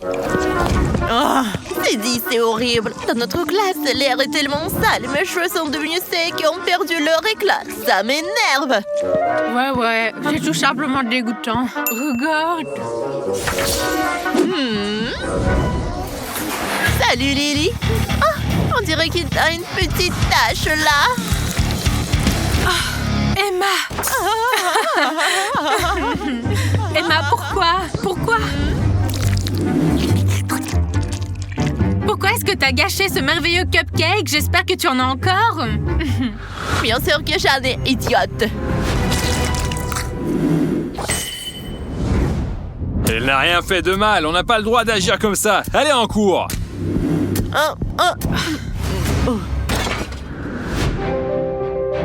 Oh, c'est horrible. Dans notre classe, l'air est tellement sale. Mes cheveux sont devenus secs et ont perdu leur éclat. Ça m'énerve. Ouais, c'est tout simplement dégoûtant. Regarde. Salut, Lily. Oh, on dirait qu'il y a une petite tache là. Emma. Emma, pourquoi? Pourquoi est-ce que t'as gâché ce merveilleux cupcake? J'espère que tu en as encore. Bien sûr que j'en ai, idiote. Elle n'a rien fait de mal, on n'a pas le droit d'agir comme ça. Allez en cours.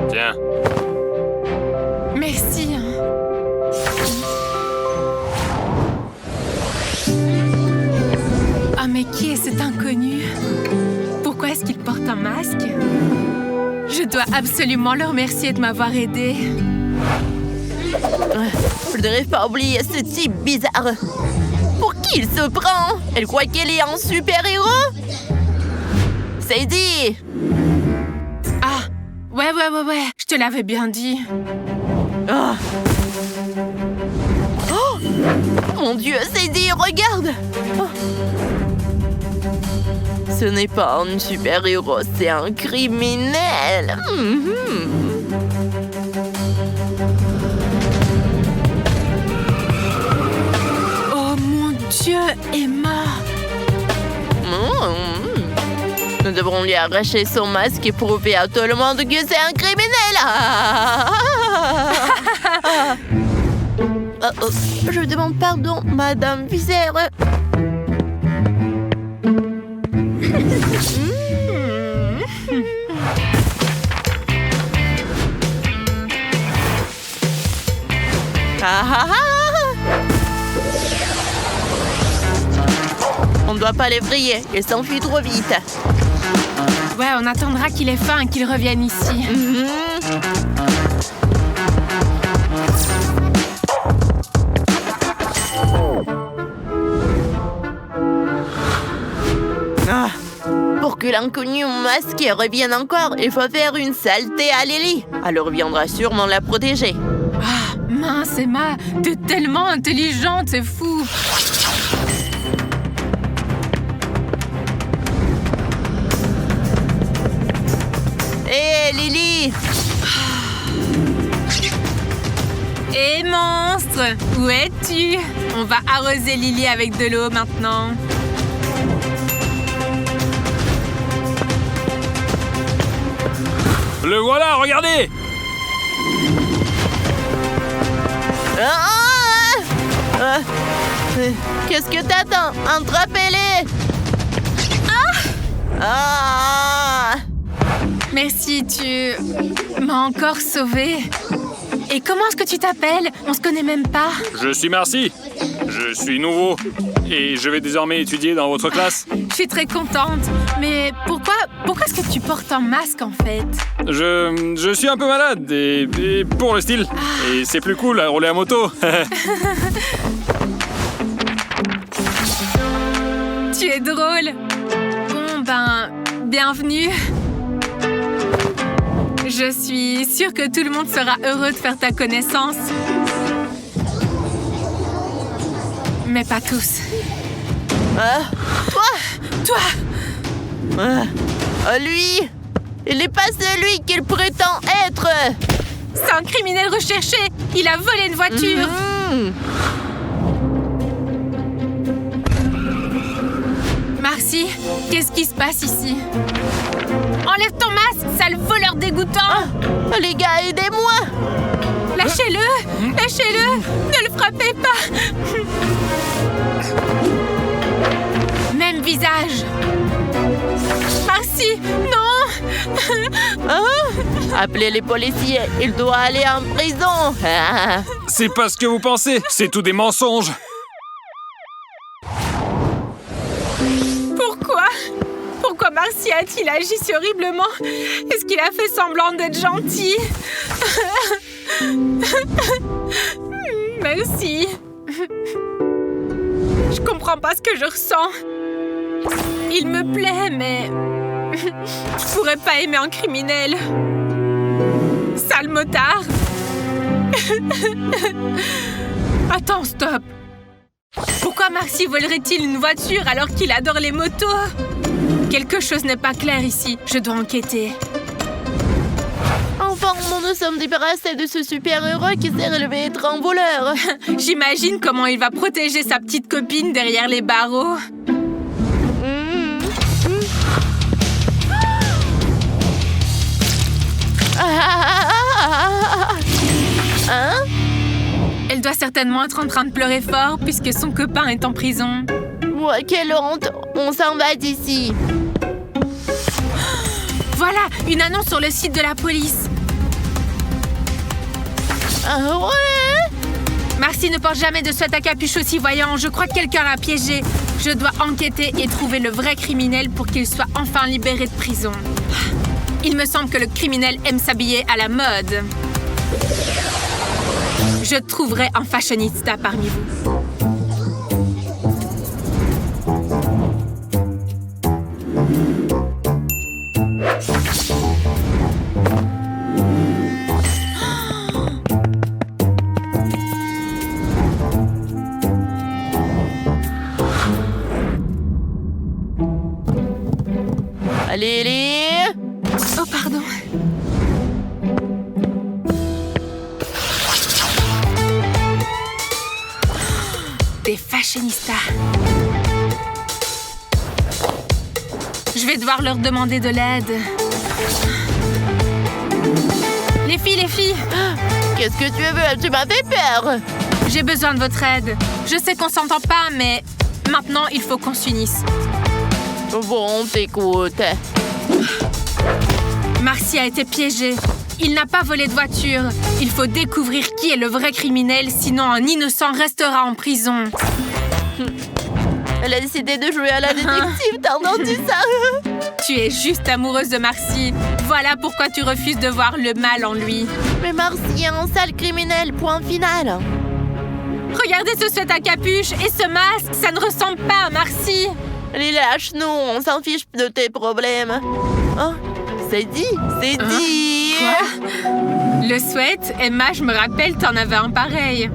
Tiens. Merci. Ah, mais qui est cet inconnu? Pourquoi est-ce qu'il porte un masque? Je dois absolument le remercier de m'avoir aidé. Je ne devrais pas oublier ce type bizarre. Pour qui il se prend? Elle croit qu'elle est un super-héros? Sadie! Ah, ouais, je te l'avais bien dit. Oh. Oh! Mon Dieu, Sadie, regarde! Oh. Ce n'est pas un super-héros, c'est un criminel. Oh mon Dieu, Emma! Nous devrons lui arracher son masque et prouver à tout le monde que c'est un criminel. Je demande pardon, Madame Visser. On ne doit pas l'effrayer, il s'enfuit trop vite. Ouais, on attendra qu'il ait faim et qu'il revienne ici. Pour que l'inconnu masqué revienne encore, il faut faire une saleté à Lily. Alors viendra sûrement la protéger. Ah, mince, Emma, t'es tellement intelligente, c'est fou. Hé, Lily! Hé, monstre! Où es-tu? On va arroser Lily avec de l'eau maintenant. Le voilà, regardez! Qu'est-ce que t'attends? Attrapez-les! Merci, tu m'as encore sauvée. Et comment est-ce que tu t'appelles? On se connaît même pas. Je suis Marcy. Je suis nouveau. Et je vais désormais étudier dans votre classe. Je suis très contente. Mais pourquoi est-ce que tu portes un masque, en fait? Je suis un peu malade et pour le style. Et c'est plus cool à rouler à moto. Tu es drôle. Bon, bienvenue. Je suis sûre que tout le monde sera heureux de faire ta connaissance. Mais pas tous. Toi! Lui! Il n'est pas celui qu'il prétend être! C'est un criminel recherché! Il a volé une voiture! Marcy, qu'est-ce qui se passe ici? Enlève ton masque, sale voleur dégoûtant! Les gars, aidez-moi! Lâchez-le! Lâchez-le! Ne le frappez pas! Même visage! Marcy, non! Appelez les policiers, il doit aller en prison! C'est pas ce que vous pensez, c'est tout des mensonges! Pourquoi Marcy a-t-il agi si horriblement? Est-ce qu'il a fait semblant d'être gentil? Merci. Je comprends pas ce que je ressens. Il me plaît, mais... je pourrais pas aimer un criminel. Sale motard. Attends, stop. Pourquoi Marcy volerait-il une voiture alors qu'il adore les motos? Quelque chose n'est pas clair ici. Je dois enquêter. Enfin, nous nous sommes débarrassés de ce super-héros qui s'est relevé être un voleur. J'imagine comment il va protéger sa petite copine derrière les barreaux. Hein? Elle doit certainement être en train de pleurer fort puisque son copain est en prison. Ouais, quelle honte! On s'en va d'ici. Voilà, une annonce sur le site de la police. Ah ouais? Marcy ne porte jamais de sweat à capuche aussi voyant. Je crois que quelqu'un l'a piégé. Je dois enquêter et trouver le vrai criminel pour qu'il soit enfin libéré de prison. Il me semble que le criminel aime s'habiller à la mode. Je trouverai un fashionista parmi vous. Allez, allez! Oh, pardon. Des fashionistas. Je vais devoir leur demander de l'aide. Les filles! Qu'est-ce que tu veux? Tu m'as fait peur! J'ai besoin de votre aide. Je sais qu'on s'entend pas, mais maintenant, il faut qu'on s'unisse. Bon, t'écoute. Marcy a été piégée. Il n'a pas volé de voiture. Il faut découvrir qui est le vrai criminel, sinon un innocent restera en prison. Elle a décidé de jouer à la détective, t'as entendu ça? Tu es juste amoureuse de Marcy. Voilà pourquoi tu refuses de voir le mal en lui. Mais Marcy est un sale criminel, point final. Regardez ce sweat à capuche et ce masque, ça ne ressemble pas à Marcy. Les lâches-nous, on s'en fiche de tes problèmes. Oh, c'est dit, c'est dit. Quoi? Le sweat, Emma, je me rappelle, t'en avais un pareil.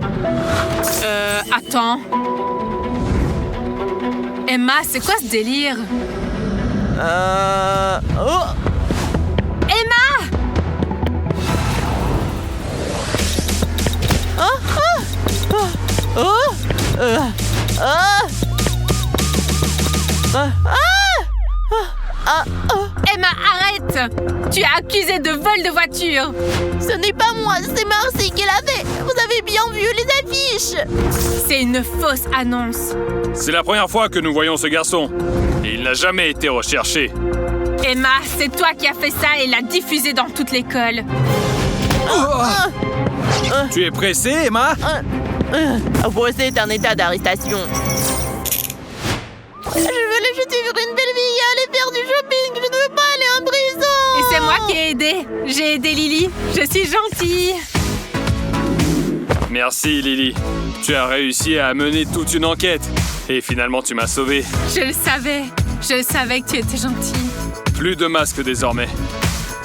Attends. Emma, c'est quoi ce délire? Oh! Emma! Oh! Oh! Oh! Emma, arrête! Tu es accusée de vol de voiture! Ce n'est pas moi, c'est Marcy qui l'a fait. Vous avez bien vu les affiches. C'est une fausse annonce. C'est la première fois que nous voyons ce garçon. Et il n'a jamais été recherché. Emma, c'est toi qui as fait ça et l'a diffusé dans toute l'école. Tu es pressée, Emma? Vous êtes en état d'arrestation. Je veux le jeter sur une belle vie et aller faire du shopping. Je ne veux pas aller en prison. Et c'est moi qui ai aidé. J'ai aidé Lily. Je suis gentille. Merci, Lily. Tu as réussi à mener toute une enquête. Et finalement, tu m'as sauvée. Je le savais. Je savais que tu étais gentille. Plus de masques désormais.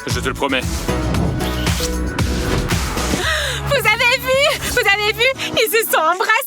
Je te le promets. Vous avez vu? Ils se sont embrassés.